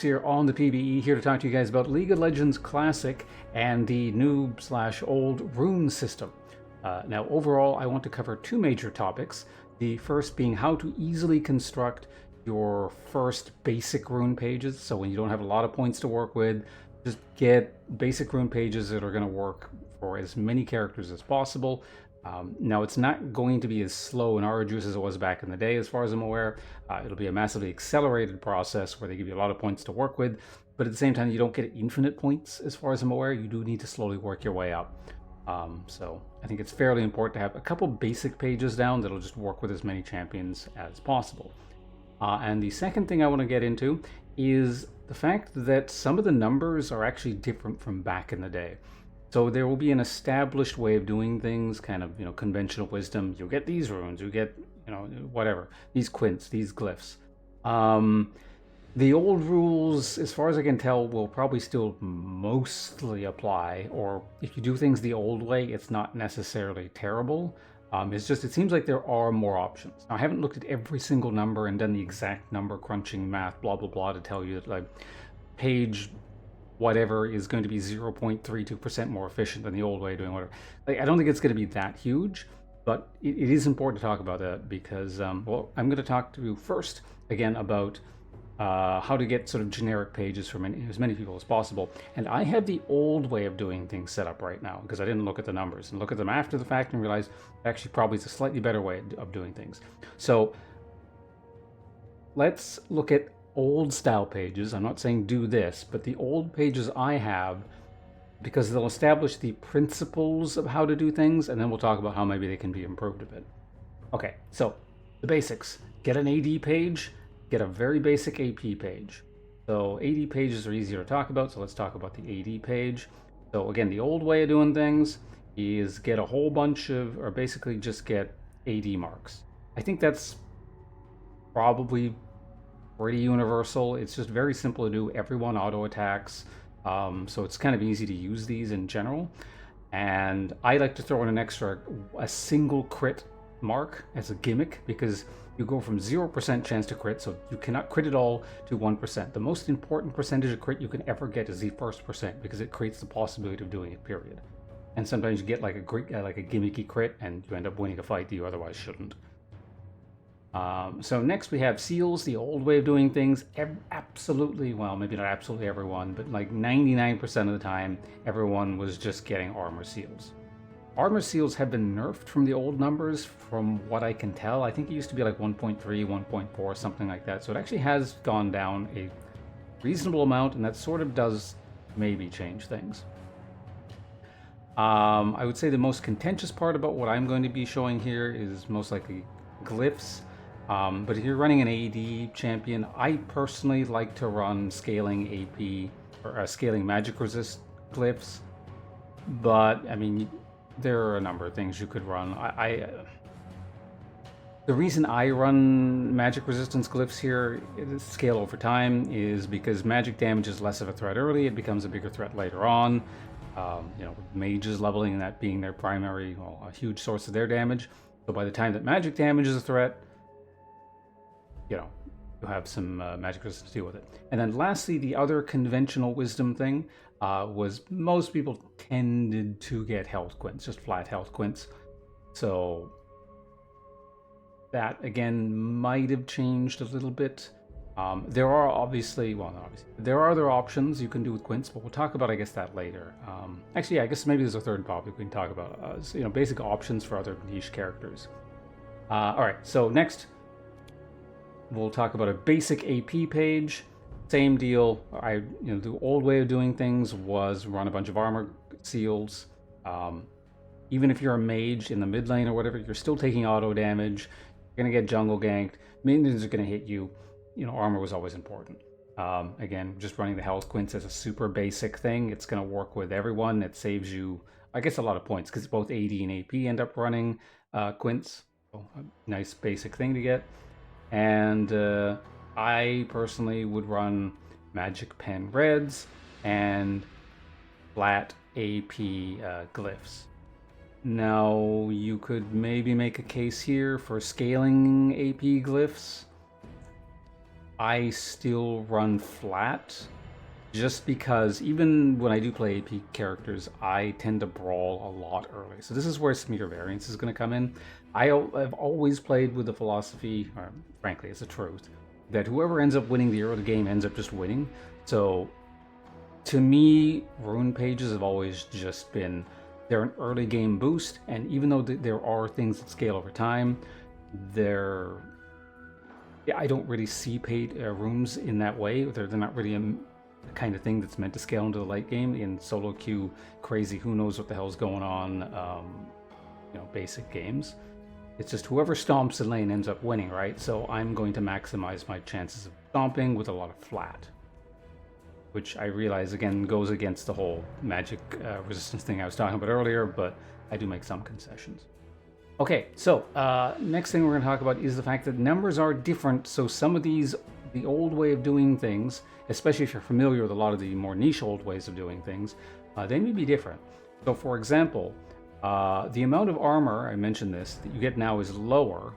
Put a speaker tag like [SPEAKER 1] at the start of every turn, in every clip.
[SPEAKER 1] Here on the PBE, here to talk to you guys about League of Legends Classic and the new/old Rune system. Now, overall, I want to cover two major topics. The first being how to easily construct your first basic rune pages. So when you don't have a lot of points to work with, just get basic rune pages that are going to work for as many characters as possible. Now, it's not going to be as slow and arduous as it was back in the day, as far as I'm aware. It'll be a massively accelerated process where they give you a lot of points to work with, but at the same time, you don't get infinite points, as far as I'm aware. You do need to slowly work your way up. So I think it's fairly important to have a couple basic pages down that'll just work with as many champions as possible. And the second thing I want to get into is the fact that some of the numbers are actually different from back in the day. So there will be an established way of doing things, kind of, conventional wisdom. You'll get these runes, you get, whatever, these quints, these glyphs. The old rules, as far as I can tell, will probably still mostly apply, or if you do things the old way, it's not necessarily terrible. It's just, it seems like there are more options. Now, I haven't looked at every single number and done the exact number crunching math, blah, blah, blah, to tell you that, like, page whatever is going to be 0.32% more efficient than the old way of doing whatever. Like, I don't think it's going to be that huge, but it is important to talk about that because, well, I'm going to talk to you first, again, about how to get sort of generic pages from as many people as possible. And I have the old way of doing things set up right now because I didn't look at the numbers, and look at them after the fact and realize actually probably it's a slightly better way of doing things. So let's look at old style pages. I'm not saying do this, but the old pages I have, because they'll establish the principles of how to do things, and then we'll talk about how maybe they can be improved a bit. Okay, so the basics. Get an AD page, get a very basic AP page. So AD pages are easier to talk about, so let's talk about the AD page. So again, the old way of doing things is get a whole bunch of, or basically just get AD marks. I think that's probably pretty universal. It's just very simple to do. Everyone auto attacks, so it's kind of easy to use these in general. And I like to throw in a single crit mark as a gimmick, because you go from 0% chance to crit, so you cannot crit at all, to 1%. The most important percentage of crit you can ever get is the first percent, because it creates the possibility of doing it, period. And sometimes you get like a gimmicky crit and you end up winning a fight that you otherwise shouldn't. So next we have seals, the old way of doing things. Absolutely, well, maybe not absolutely everyone, but like 99% of the time, everyone was just getting armor seals. Armor seals have been nerfed from the old numbers, from what I can tell. I think it used to be like 1.3, 1.4, something like that. So it actually has gone down a reasonable amount, and that sort of does maybe change things. I would say the most contentious part about what I'm going to be showing here is most likely glyphs. But if you're running an AD champion, I personally like to run scaling AP, or scaling magic resist glyphs. But, I mean, there are a number of things you could run. The reason I run magic resistance glyphs here, scale over time, is because magic damage is less of a threat early. It becomes a bigger threat later on. Mages leveling and that being their primary, well, a huge source of their damage. So by the time that magic damage is a threat, you'll have some magic resistance to deal with it. And then lastly, the other conventional wisdom thing was most people tended to get health quints, just flat health quints. So that, again, might have changed a little bit. There are obviously, well, not obviously, there are other options you can do with quints, but we'll talk about, I guess, that later. Actually, yeah, I guess maybe there's a third topic we can talk about, basic options for other niche characters. All right, so next, we'll talk about a basic AP page. Same deal. The old way of doing things was run a bunch of armor seals. Even if you're a mage in the mid lane or whatever, you're still taking auto damage. You're gonna get jungle ganked. Minions are gonna hit you. Armor was always important. Again, just running the health quints as a super basic thing. It's gonna work with everyone. It saves you, I guess, a lot of points because both AD and AP end up running quints. So a nice basic thing to get. And I personally would run magic pen reds and flat AP glyphs. Now, you could maybe make a case here for scaling AP glyphs. I still run flat, just because even when I do play AP characters, I tend to brawl a lot early. So this is where meter variance is going to come in. I've always played with the philosophy, or frankly, it's the truth, that whoever ends up winning the early game ends up just winning. So to me, rune pages have always just been, they're an early game boost, and even though there are things that scale over time, I don't really see paid runes in that way. They're not really the kind of thing that's meant to scale into the late game. In solo queue, crazy, who knows what the hell's going on, basic games. It's just whoever stomps the lane ends up winning, right? So I'm going to maximize my chances of stomping with a lot of flat, which I realize, again, goes against the whole magic resistance thing I was talking about earlier, but I do make some concessions. Okay, so next thing we're going to talk about is the fact that numbers are different. So some of these, the old way of doing things, especially if you're familiar with a lot of the more niche old ways of doing things, they may be different. So for example, the amount of armor, I mentioned this, that you get now is lower.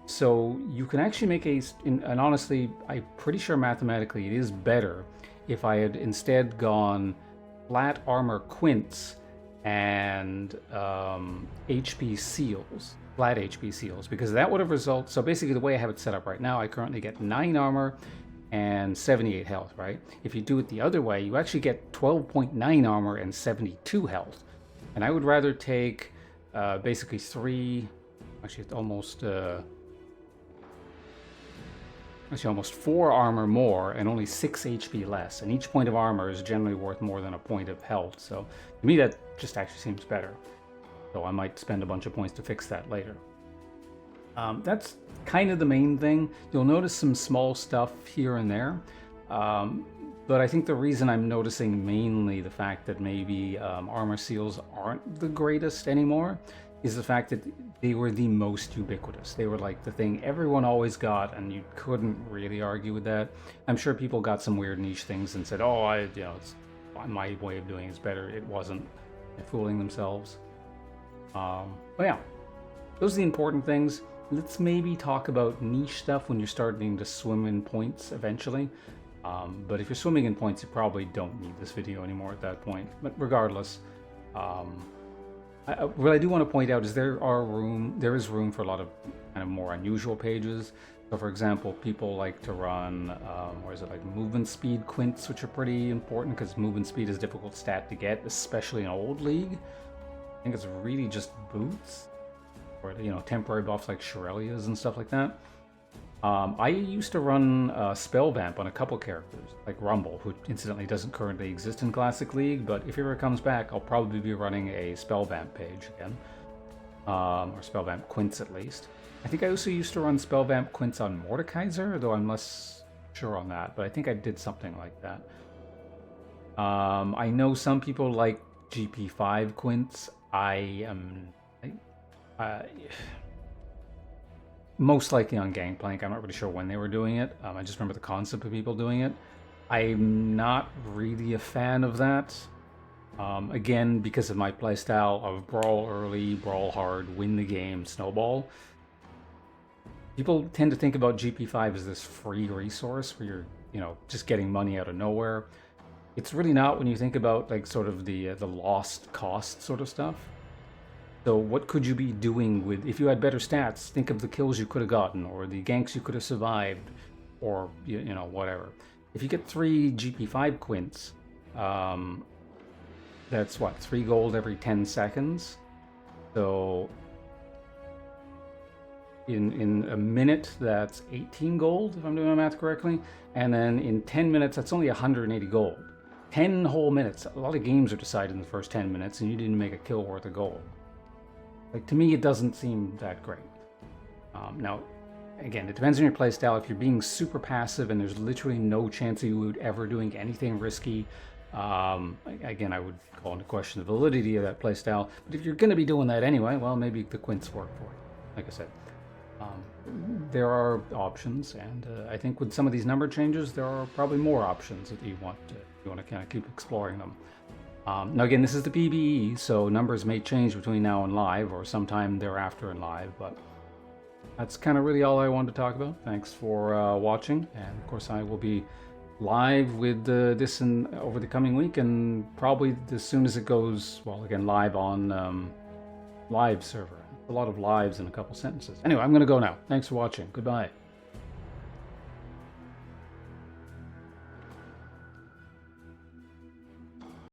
[SPEAKER 1] So you can actually make and honestly, I'm pretty sure mathematically it is better if I had instead gone flat armor quints and HP seals, flat HP seals, because that would have resulted. So basically the way I have it set up right now, I currently get 9 armor and 78 health, right? If you do it the other way, you actually get 12.9 armor and 72 health. And I would rather take basically almost 4 armor more and only 6 HP less. And each point of armor is generally worth more than a point of health. So to me, that just actually seems better. So I might spend a bunch of points to fix that later. That's kind of the main thing. You'll notice some small stuff here and there. But I think the reason I'm noticing mainly the fact that maybe armor seals aren't the greatest anymore is the fact that they were the most ubiquitous. They were like the thing everyone always got, and you couldn't really argue with that. I'm sure people got some weird niche things and said, "Oh, it's my way of doing it's better." It wasn't. They're fooling themselves. But yeah, those are the important things. Let's maybe talk about niche stuff when you're starting to swim in points eventually. But if you're swimming in points, you probably don't need this video anymore at that point. But regardless, what I do want to point out is there is room for a lot of kind of more unusual pages. So for example, people like to run, movement speed quints, which are pretty important because movement speed is a difficult stat to get, especially in old league. I think it's really just boots or, temporary buffs like Shirelias and stuff like that. I used to run Spell Vamp on a couple characters, like Rumble, who incidentally doesn't currently exist in Classic League, but if he ever comes back, I'll probably be running a Spell Vamp page again. Or Spell Vamp Quints at least. I think I also used to run Spell Vamp Quints on Mordekaiser, though I'm less sure on that, but I think I did something like that. I know some people like GP5 Quints. Most likely on Gangplank. I'm not really sure when they were doing it. I just remember the concept of people doing it. I'm not really a fan of that. Again, because of my playstyle of brawl early, brawl hard, win the game, snowball. People tend to think about GP5 as this free resource where you're, just getting money out of nowhere. It's really not when you think about like sort of the lost cost sort of stuff. So what could you be doing with, if you had better stats, think of the kills you could have gotten, or the ganks you could have survived, or, whatever. If you get 3 GP5 quints, that's what, 3 gold every 10 seconds? So in a minute, that's 18 gold, if I'm doing my math correctly. And then in 10 minutes, that's only 180 gold. 10 whole minutes. A lot of games are decided in the first 10 minutes, and you didn't make a kill worth of gold. Like, to me, it doesn't seem that great. Now, again, it depends on your playstyle. If you're being super passive and there's literally no chance of you ever doing anything risky, again, I would call into question the validity of that playstyle. But if you're going to be doing that anyway, well, maybe the quints work for you. Like I said, there are options, and I think with some of these number changes, there are probably more options if you want to kind of keep exploring them. Now again, this is the PBE, so numbers may change between now and live, or sometime thereafter in live, but that's kind of really all I wanted to talk about. Thanks for watching, and of course I will be live with this over the coming week, and probably as soon as it goes, well, again, live on live server. A lot of lives in a couple sentences. Anyway, I'm going to go now. Thanks for watching. Goodbye.